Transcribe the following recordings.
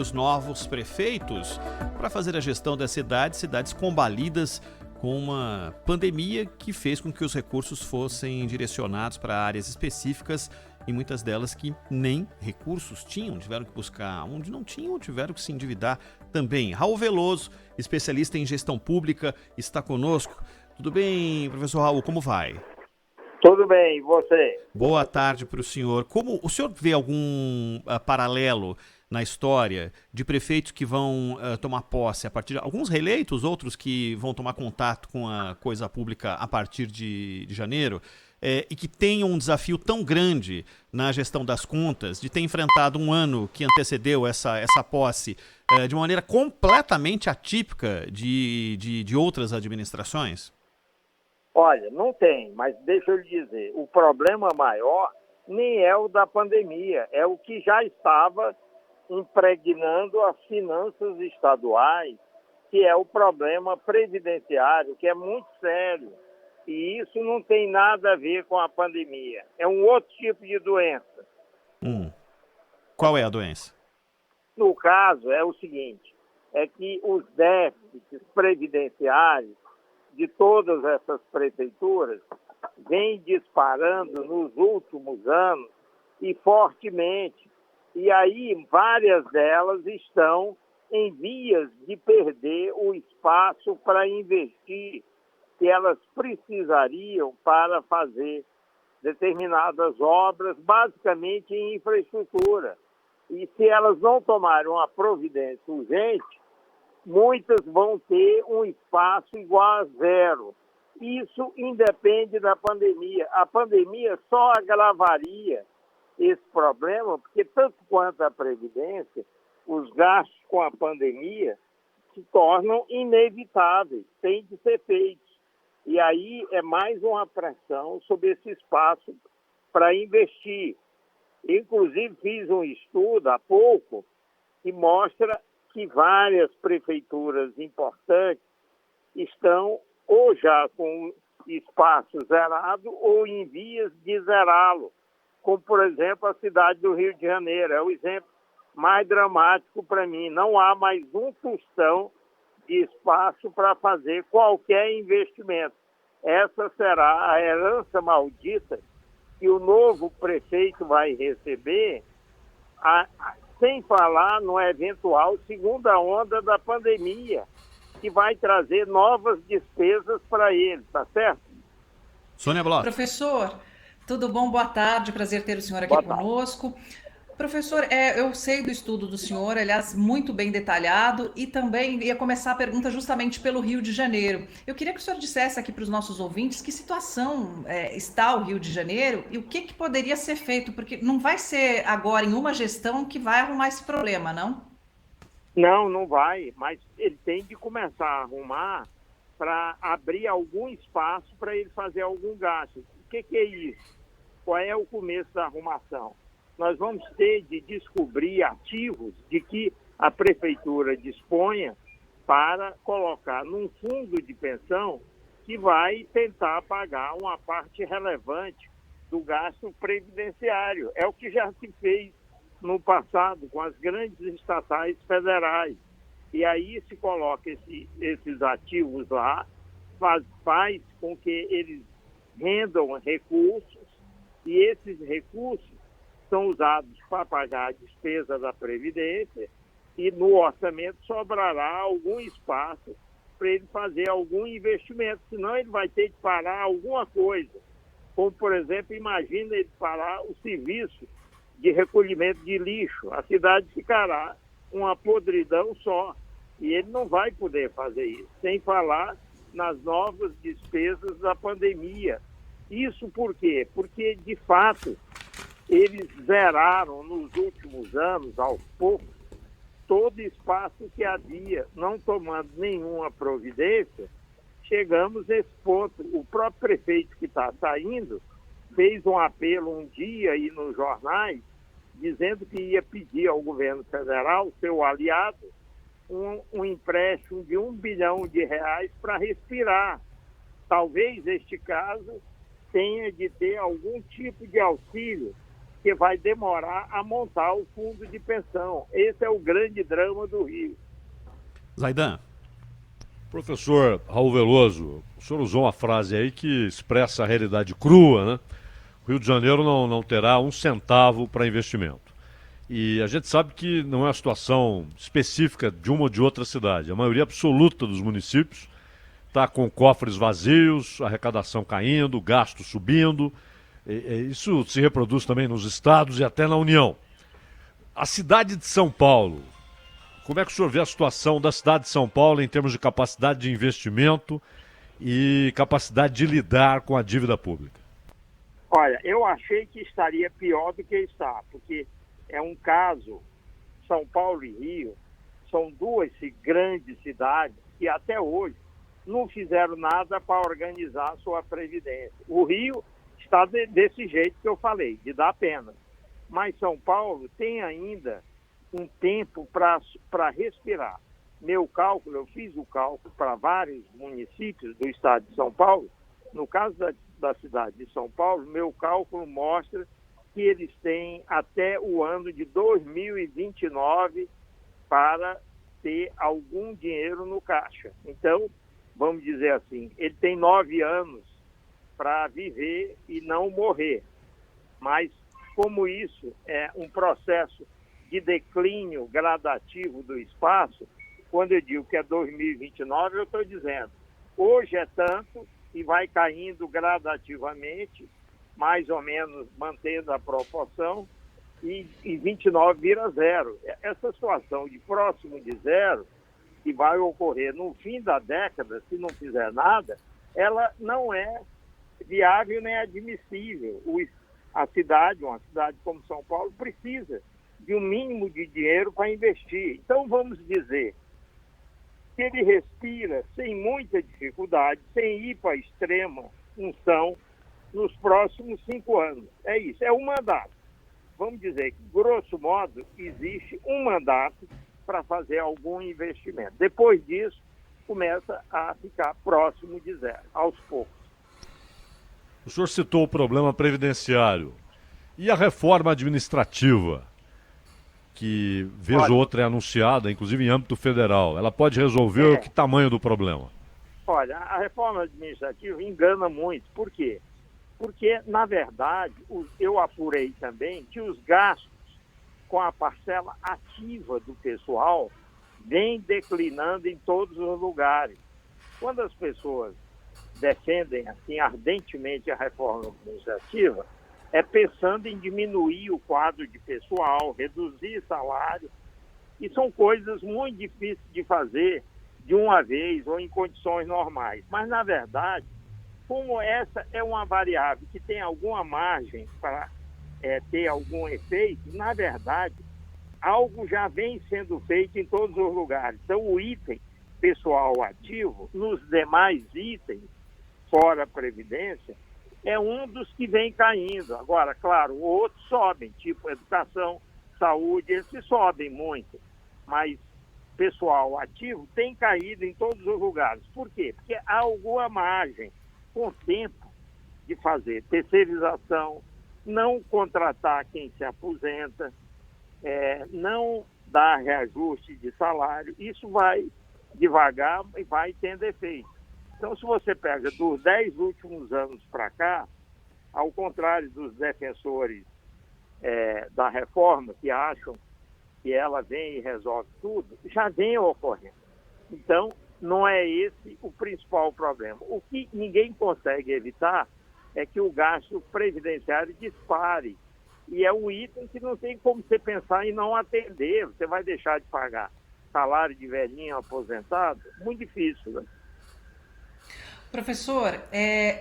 os novos prefeitos para fazer a gestão das cidades combalidas com uma pandemia que fez com que os recursos fossem direcionados para áreas específicas e muitas delas que nem recursos tinham, tiveram que buscar onde não tinham, tiveram que se endividar também. Raul Veloso, especialista em gestão pública, está conosco. Tudo bem, professor Raul, como vai? Tudo bem, e você? Boa tarde para o senhor. Como o senhor vê algum paralelo na história de prefeitos que vão tomar posse a partir de alguns reeleitos, outros que vão tomar contato com a coisa pública a partir de janeiro, e que tenham um desafio tão grande na gestão das contas, de ter enfrentado um ano que antecedeu essa posse de uma maneira completamente atípica de outras administrações? Olha, não tem, mas deixa eu lhe dizer, o problema maior nem é o da pandemia, é o que já estava impregnando as finanças estaduais, que é o problema previdenciário, que é muito sério. E isso não tem nada a ver com a pandemia. É um outro tipo de doença. Qual é a doença? No caso, é o seguinte, é que os déficits previdenciários de todas essas prefeituras vêm disparando nos últimos anos e fortemente. E aí várias delas estão em vias de perder o espaço para investir que elas precisariam para fazer determinadas obras, basicamente em infraestrutura. E se elas não tomarem uma providência urgente, muitas vão ter um espaço igual a zero. Isso independe da pandemia. A pandemia só agravaria esse problema, porque tanto quanto a Previdência, os gastos com a pandemia se tornam inevitáveis, têm de ser feitos. E aí é mais uma pressão sobre esse espaço para investir. Inclusive fiz um estudo há pouco que mostra que várias prefeituras importantes estão ou já com espaço zerado ou em vias de zerá-lo, como, por exemplo, a cidade do Rio de Janeiro. É o exemplo mais dramático para mim. Não há mais um tostão de espaço para fazer qualquer investimento. Essa será a herança maldita que o novo prefeito vai receber, sem falar no eventual segunda onda da pandemia, que vai trazer novas despesas para ele, tá certo? Sônia Bloch. Professor, tudo bom? Boa tarde, prazer ter o senhor aqui conosco. Professor, eu sei do estudo do senhor, aliás, muito bem detalhado, e também ia começar a pergunta justamente pelo Rio de Janeiro. Eu queria que o senhor dissesse aqui para os nossos ouvintes que situação está o Rio de Janeiro e o que poderia ser feito, porque não vai ser agora em uma gestão que vai arrumar esse problema, não? Não vai, mas ele tem de começar a arrumar para abrir algum espaço para ele fazer algum gasto. O que é isso? Qual é o começo da arrumação? Nós vamos ter de descobrir ativos de que a prefeitura disponha para colocar num fundo de pensão que vai tentar pagar uma parte relevante do gasto previdenciário. É o que já se fez no passado com as grandes estatais federais. E aí se coloca esses ativos lá, faz com que eles rendam recursos, e esses recursos são usados para pagar a despesa da Previdência, e no orçamento sobrará algum espaço para ele fazer algum investimento, senão ele vai ter que parar alguma coisa. Como, por exemplo, imagina ele parar o serviço de recolhimento de lixo. A cidade ficará uma podridão só, e ele não vai poder fazer isso, sem falar nas novas despesas da pandemia. Isso por quê? Porque, de fato, eles zeraram nos últimos anos, aos poucos, todo espaço que havia, não tomando nenhuma providência. Chegamos a esse ponto. O próprio prefeito que está saindo fez um apelo um dia aí nos jornais, dizendo que ia pedir ao governo federal, seu aliado, um empréstimo de R$1 bilhão para respirar. Talvez este caso tenha de ter algum tipo de auxílio porque vai demorar a montar o fundo de pensão. Esse é o grande drama do Rio. Zaidan. Professor Raul Veloso, o senhor usou uma frase aí que expressa a realidade crua, né? O Rio de Janeiro não terá um centavo para investimento. E a gente sabe que não é uma situação específica de uma ou de outra cidade. A maioria absoluta dos municípios está com cofres vazios, arrecadação caindo, gasto subindo. Isso se reproduz também nos estados e até na União. A cidade de São Paulo, como é que o senhor vê a situação da cidade de São Paulo em termos de capacidade de investimento e capacidade de lidar com a dívida pública? Olha, eu achei que estaria pior do que está, porque é um caso, São Paulo e Rio, são duas grandes cidades que até hoje não fizeram nada para organizar a sua previdência. O Rio está desse jeito que eu falei, de dar pena. Mas São Paulo tem ainda um tempo para respirar. Meu cálculo, eu fiz o cálculo para vários municípios do estado de São Paulo. No caso da cidade de São Paulo, meu cálculo mostra que eles têm até o ano de 2029 para ter algum dinheiro no caixa. Então, vamos dizer assim, ele tem 9 anos para viver e não morrer. Mas, como isso é um processo de declínio gradativo do espaço, quando eu digo que é 2029, eu estou dizendo, hoje é tanto e vai caindo gradativamente, mais ou menos mantendo a proporção, e 29 vira zero. Essa situação de próximo de zero, que vai ocorrer no fim da década, se não fizer nada, ela não é viável nem admissível. A cidade, uma cidade como São Paulo, precisa de um mínimo de dinheiro para investir. Então, vamos dizer que ele respira sem muita dificuldade, sem ir para a extrema função, nos próximos 5 anos. É isso, é um mandato. Vamos dizer que, grosso modo, existe um mandato para fazer algum investimento. Depois disso, começa a ficar próximo de zero, aos poucos. O senhor citou o problema previdenciário. E a reforma administrativa, que vez ou outra é anunciada, inclusive em âmbito federal, ela pode resolver que tamanho do problema? Olha, a reforma administrativa engana muito. Por quê? Porque, na verdade, eu apurei também que os gastos com a parcela ativa do pessoal vem declinando em todos os lugares. Quando as pessoas defendem assim ardentemente a reforma administrativa, é pensando em diminuir o quadro de pessoal, reduzir salário, e são coisas muito difíceis de fazer de uma vez ou em condições normais. Mas, na verdade, como essa é uma variável que tem alguma margem para ter algum efeito, na verdade, algo já vem sendo feito em todos os lugares. Então, o item pessoal ativo, nos demais itens, fora a Previdência, é um dos que vem caindo. Agora, claro, outros sobem, tipo educação, saúde, esses sobem muito. Mas pessoal ativo tem caído em todos os lugares. Por quê? Porque há alguma margem, com tempo, de fazer terceirização, não contratar quem se aposenta, não dar reajuste de salário. Isso vai devagar e vai tendo efeito. Então, se você pega dos 10 últimos anos para cá, ao contrário dos defensores da reforma, que acham que ela vem e resolve tudo, já vem ocorrendo. Então, não é esse o principal problema. O que ninguém consegue evitar é que o gasto previdenciário dispare. E é um item que não tem como você pensar em não atender. Você vai deixar de pagar salário de velhinho aposentado? Muito difícil, né? Professor,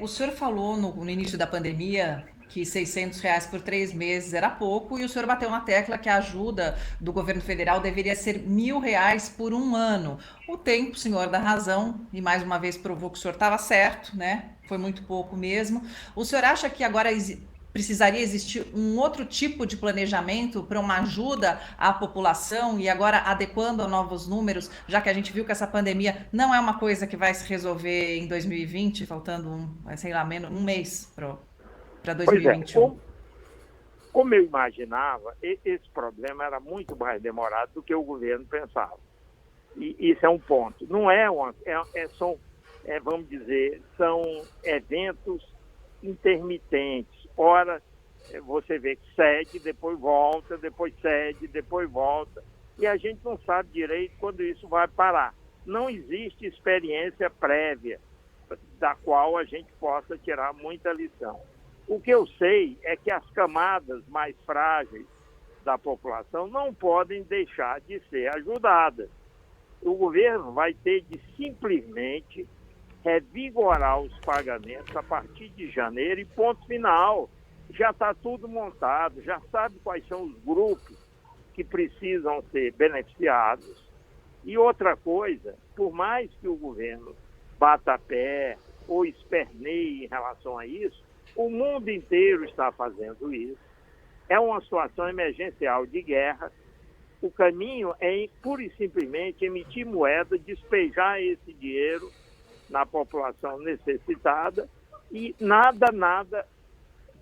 o senhor falou no início da pandemia que R$600 por 3 meses era pouco, e o senhor bateu na tecla que a ajuda do governo federal deveria ser R$1.000 por um ano. O tempo, senhor, dá razão, e mais uma vez provou que o senhor estava certo, né? Foi muito pouco mesmo. O senhor acha que agora precisaria existir um outro tipo de planejamento para uma ajuda à população, e agora adequando a novos números, já que a gente viu que essa pandemia não é uma coisa que vai se resolver em 2020, faltando, sei lá, menos um mês para 2021? Como eu imaginava, esse problema era muito mais demorado do que o governo pensava. E isso é um ponto. Não é vamos dizer, são eventos intermitentes. Ora, você vê que cede, depois volta, depois cede, depois volta. E a gente não sabe direito quando isso vai parar. Não existe experiência prévia da qual a gente possa tirar muita lição. O que eu sei é que as camadas mais frágeis da população não podem deixar de ser ajudadas. O governo vai ter de simplesmente revigorar os pagamentos a partir de janeiro e ponto final. Já está tudo montado, já sabe quais são os grupos que precisam ser beneficiados. E outra coisa, por mais que o governo bata pé ou esperneie em relação a isso, o mundo inteiro está fazendo isso. É uma situação emergencial de guerra. O caminho é pura e simplesmente emitir moeda, despejar esse dinheiro na população necessitada e nada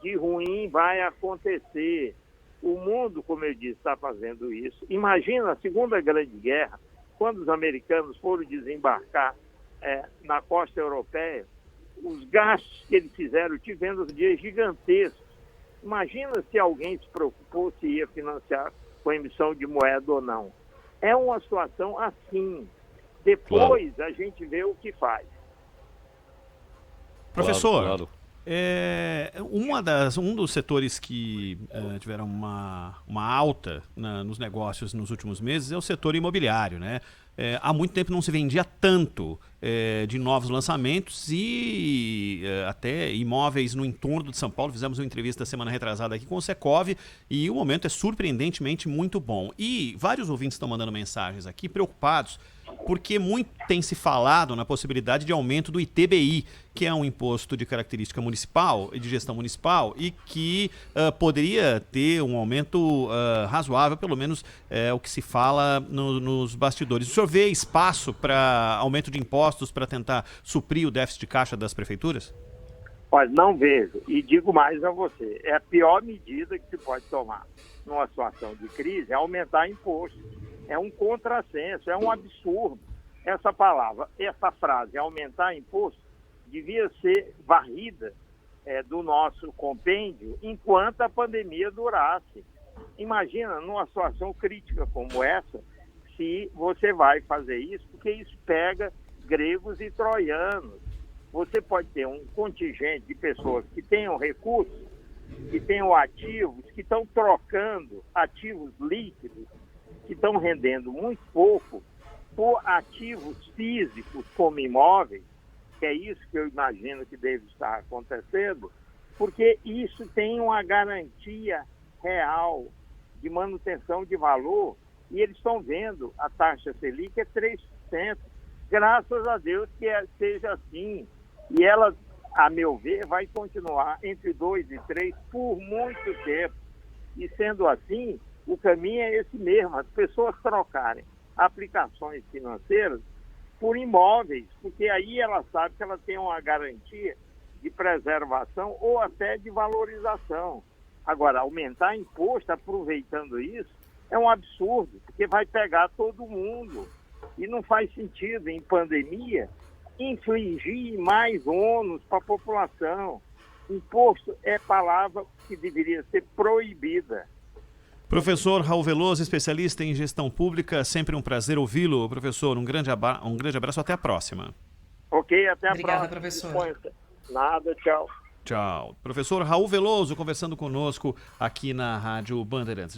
de ruim vai acontecer. O mundo, como eu disse, está fazendo isso. Imagina a Segunda Grande Guerra, quando os americanos foram desembarcar na costa europeia, os gastos que eles fizeram, tivendo dias gigantescos. Imagina se alguém se preocupou se ia financiar com emissão de moeda ou não. É uma situação assim. Depois a gente vê o que faz. Professor, claro. Um dos setores que tiveram uma alta nos negócios nos últimos meses é o setor imobiliário, né? Há muito tempo não se vendia tanto de novos lançamentos e até imóveis no entorno de São Paulo. Fizemos uma entrevista semana retrasada aqui com o Secov e o momento é surpreendentemente muito bom. E vários ouvintes estão mandando mensagens aqui preocupados porque muito tem se falado na possibilidade de aumento do ITBI, que é um imposto de característica municipal e de gestão municipal e que poderia ter um aumento razoável, pelo menos o que se fala nos bastidores. O senhor vê espaço para aumento de impostos para tentar suprir o déficit de caixa das prefeituras? Olha, não vejo. E digo mais a você, é a pior medida que se pode tomar numa situação de crise é aumentar imposto. É um contrassenso, é um absurdo. Essa frase, aumentar imposto, devia ser varrida do nosso compêndio enquanto a pandemia durasse. Imagina, numa situação crítica como essa, se você vai fazer isso, porque isso pega gregos e troianos. Você pode ter um contingente de pessoas que tenham recursos, que tenham ativos, que estão trocando ativos líquidos, que estão rendendo muito pouco, por ativos físicos como imóveis, que é isso que eu imagino que deve estar acontecendo, porque isso tem uma garantia real de manutenção de valor e eles estão vendo a taxa Selic é 3%. Graças a Deus que seja assim. E ela, a meu ver, vai continuar entre 2 e 3 por muito tempo. E sendo assim, o caminho é esse mesmo, as pessoas trocarem aplicações financeiras por imóveis, porque aí ela sabe que ela tem uma garantia de preservação ou até de valorização. Agora, aumentar imposto aproveitando isso é um absurdo, porque vai pegar todo mundo. E não faz sentido, em pandemia, infligir mais ônus para a população. Imposto é palavra que deveria ser proibida. Professor Raul Veloso, especialista em gestão pública, sempre um prazer ouvi-lo. Professor, um grande abraço, até a próxima. Ok, até a Obrigada, próxima. professor. Nada, tchau. Tchau. Professor Raul Veloso conversando conosco aqui na Rádio Bandeirantes.